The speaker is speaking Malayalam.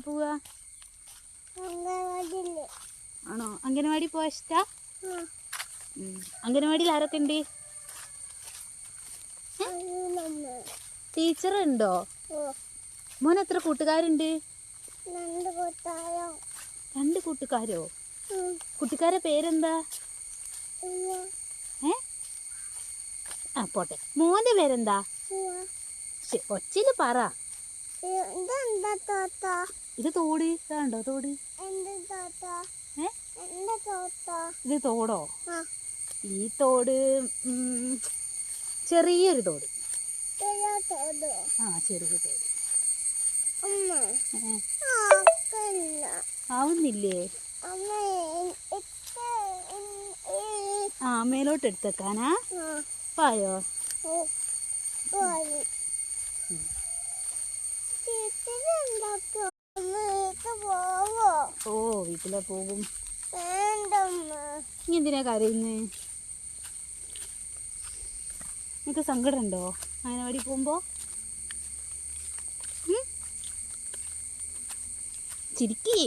പോവാ? ആണോ? അംഗനവാടി പോവാ ഇഷ്ടാ? അംഗനവാടിയിൽ ആരൊക്കെ ഉണ്ട്? ടീച്ചർ ഉണ്ടോ? മോൻ എത്ര കൂട്ടുകാരുണ്ട്? 2 കൂട്ടുകാരോ? കുട്ടിക്കാരെ പേരെന്താ? പോട്ടെ. മോന്റെ പേരെന്താ? ഒച്ചയില് പറ. ഇത് തോട്. ഇതാണ്ടോ തോട്? ഇത് തോടോ? ഈ തോട് ചെറിയൊരു തോട്. ചെറിയ തോട്. ആവുന്നില്ലേ? മേലോട്ട് എടുത്തേക്കാനാ? പായോ? വീട്ടിലെ പോകും. നീ എന്തിനാ കരയുന്നേ? നിനക്ക് സങ്കടം ഉണ്ടോ അംഗനവാടി പോകുമ്പോ? ചിരിക്കേ.